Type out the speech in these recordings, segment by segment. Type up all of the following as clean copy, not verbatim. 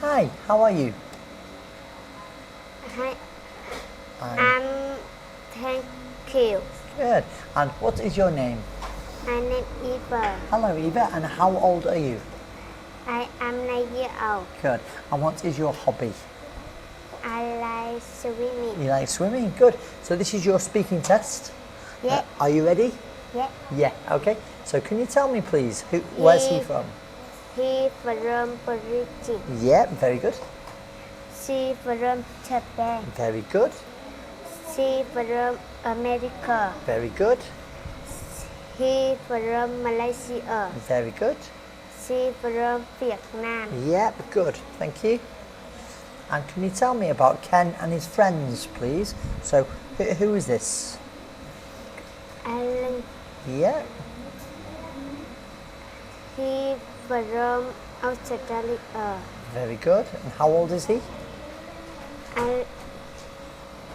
Hi, how are you? Hi, I'm thank you. good. And what is your name? My name is Eva. Hello, Eva, and how old are you? I am 9 years old. Good. And what is your hobby? I like swimming. You like swimming? Good. So this is your speaking test. Yeah, Are you ready? yeah. Yeah, okay. So can you tell me please, where's he from? He from Brazil. Yeah, very good. She from Japan. Very good. She from America. Very good. He from Malaysia. Very good. She from Vietnam. Yeah, good. Thank you. And can you tell me about Ken and his friends, please? So who is this? Alan. Yeah, He from Australia. very good. And how old is he?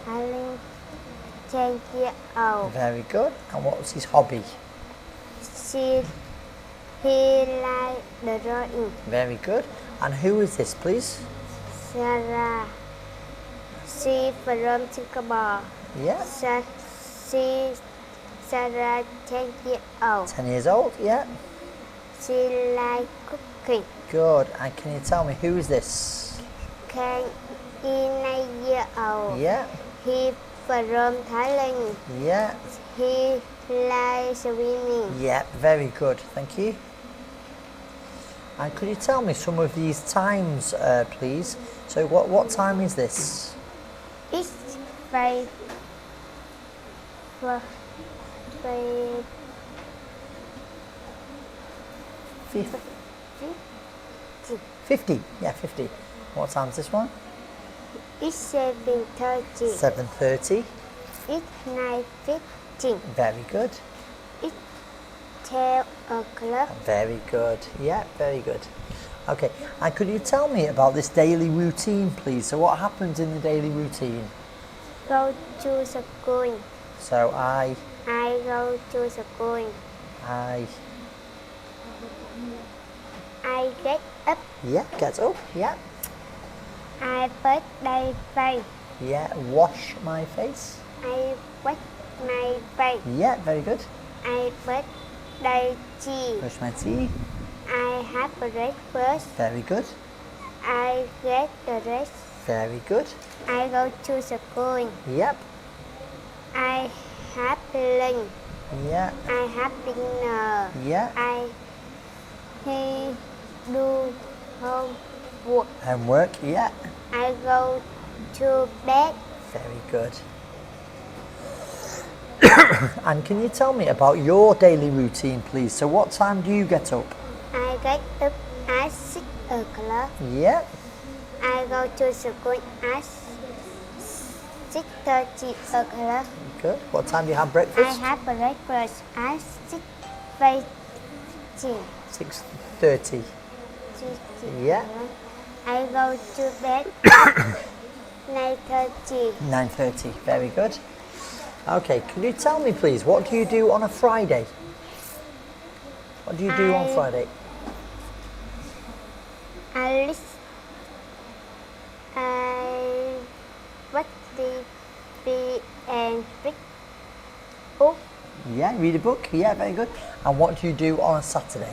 Alan 10 years old. Very good. And what's his hobby? He like the drawing. Very good. And who is this, please? Sarah. She from Singapore. Yeah, Sarah 10 years old. 10 years old. Yeah, She like cooking. good. And can you tell me who is this? Can is 9 years old. Yeah, He from Thailand. yeah, He like swimming. yeah, very good. Thank you. And could you tell me some of these times, please? So what time is this? It's five. Five. 50. 50. Yeah, 50. What time's this one? It's 7:30. 7:30. It's 9:15. Very good. It's 10 o'clock. Very good. Yeah, very good. Okay, and could you tell me about this daily routine, please? So what happens in the daily routine? Go to school. So I go to school. I, I get up. yeah, get up, yeah, I brush my face. yeah, wash my face, I wash my face. yeah, very good, I brush my teeth. brush my teeth, I have breakfast. very good, I get dressed. very good, I go to school. yep, I have lunch. yeah, I have dinner. yeah, He do homework. homework, yeah, I go to bed. very good. And can you tell me about your daily routine, please? So what time do you get up? I get up at 6 o'clock. Yeah, I go to school at 6:30 o'clock. good. What time do you have I breakfast? have breakfast at 6:15. 6:30. Yeah. I go to bed 9:30. 9:30. Very good. Okay, can you tell me please, what do you do on a Friday? What do you do on I- Friday? I watch TV and read book. Yeah, read a book. Yeah, very good. And what do you do on a Saturday?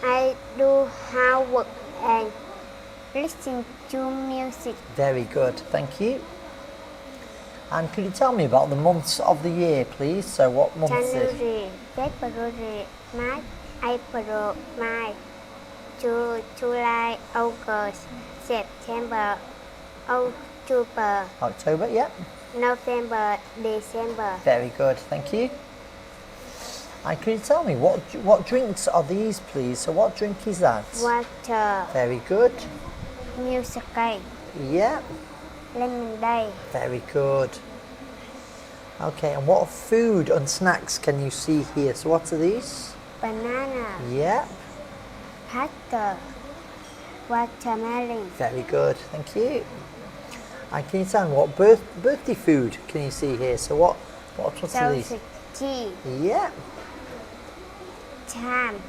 I do homework and listen to music. Very good, thank you. And could you tell me about the months of the year, please? So what month is it? January, February, March, April, May, June, July, August, September, October, October, yeah. November, December. Very good, thank you. And can you tell me what drinks are these, please? So what drink is that? Water, Very good. music, Yeah, lemonade, very good. Okay, and what food and snacks can you see here? So what are these? banana, Yeah, pastel, watermelon, very good, thank you. And can you tell me what birthday food can you see here? So what are these? sausage, cheese, Yeah, time.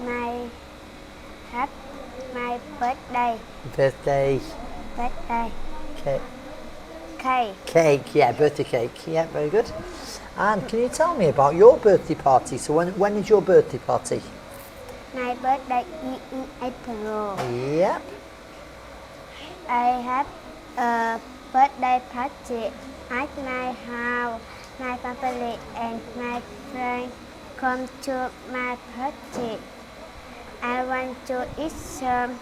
My birthday. Birthday Birthday cake. cake. Cake, yeah, birthday cake. Yeah, very good. And can you tell me about your birthday party? So when is your birthday party? My birthday is in April. Yep. I have a birthday party at my house. My family and my friends come to my party. I want to eat some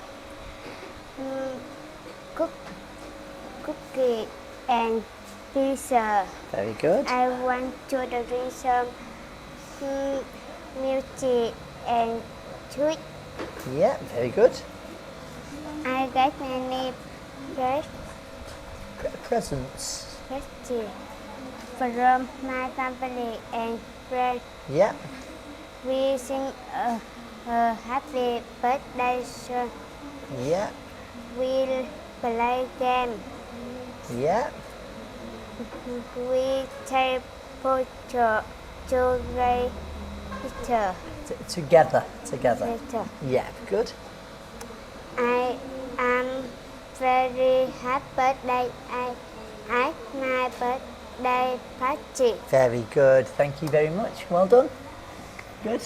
cookie and pizza. Very good. I want to drink some milk and sweet. Yeah, very good. I get many Presents. presents from my family and friends. Yeah. We sing a happy birthday song. Yeah. We play game. Yeah. We take photo together. Together. Later. Yeah, good. I am very happy birthday at my birthday party. Very good. Thank you very much. Well done. Good.